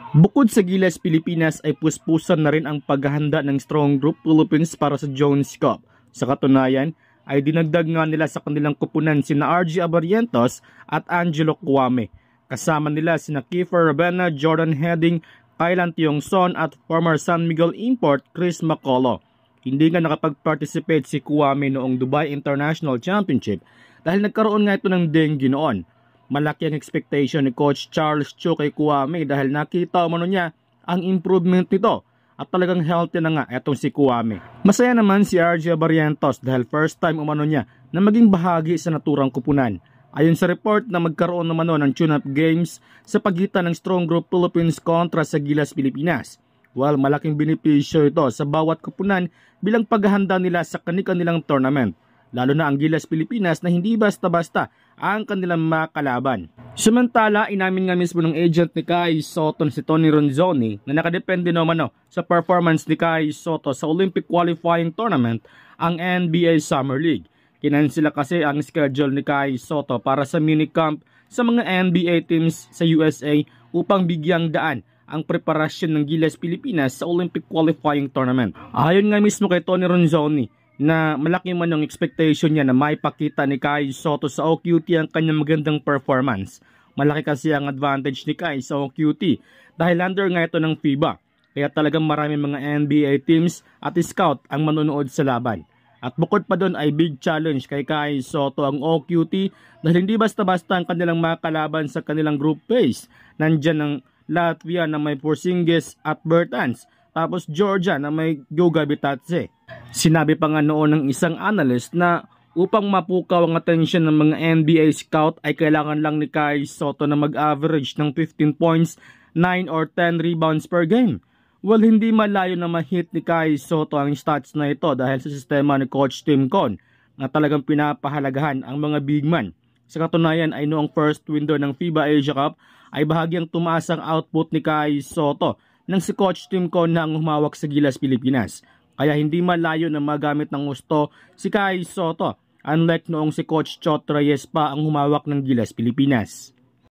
Bukod sa Gilas Pilipinas ay puspusan na rin ang paghahanda ng Strong Group Philippines para sa Jones Cup. Sa katunayan ay dinagdag nga nila sa kanilang kupunan sina RG Abarientos at Angelo Cuame. Kasama nila sina Kiefer Rabena, Jordan Heading, Kailan Tiongson at former San Miguel import Chris Macolo. Hindi nga nakapag-participate si Cuame noong Dubai International Championship dahil nagkaroon nga ito ng dengue noon. Malaki ang expectation ni Coach Charles Chu kay Cuame dahil nakita umano niya ang improvement nito at talagang healthy na nga etong si Cuame. Masaya naman si RJ Barrientos dahil first time umano niya na maging bahagi sa naturang kupunan. Ayon sa report na magkaroon naman ng tune-up games sa pagitan ng Strong Group Philippines kontra sa Gilas Pilipinas. While malaking benepisyo ito sa bawat kupunan bilang paghahanda nila sa kanilang tournament. Lalo na ang Gilas Pilipinas na hindi basta-basta ang kanilang makalaban. Samantala, inamin nga mismo ng agent ni Kai Soto si Tony Ronzoni na nakadepende naman sa performance ni Kai Soto sa Olympic qualifying tournament ang NBA Summer League. Kinansela kasi ang schedule ni Kai Soto para sa minicamp sa mga NBA teams sa USA upang bigyang daan ang preparasyon ng Gilas Pilipinas sa Olympic qualifying tournament. Ayon nga mismo kay Tony Ronzoni, na malaki man ang expectation niya na maipakita ni Kai Soto sa OQT ang kanyang magandang performance. Malaki kasi ang advantage ni Kai sa OQT dahil under nga ito ng FIBA. Kaya talagang maraming mga NBA teams at scout ang manonood sa laban. At bukod pa doon ay big challenge kay Kai Soto ang OQT dahil hindi basta-basta ang kanilang makalaban sa kanilang group phase. Nandyan ang Latvia na may Porzingis at Bertans, tapos Georgia na may Goga Bitadze. Sinabi pa nga noon ng isang analyst na upang mapukaw ang atensyon ng mga NBA scout ay kailangan lang ni Kai Soto na mag-average ng 15 points, 9 or 10 rebounds per game. Well, hindi malayo na ma-hit ni Kai Soto ang stats na ito dahil sa sistema ni Coach Tim Con na talagang pinapahalagahan ang mga big man. Sa katunayan ay noong first window ng FIBA Asia Cup ay bahagyang tumaas ang output ni Kai Soto nang si Coach Tim Con na ang humawak sa Gilas Pilipinas. Kaya hindi malayo na magamit ng gusto si Kai Soto, unlike noong si Coach Chot Reyes pa ang humawak ng Gilas Pilipinas.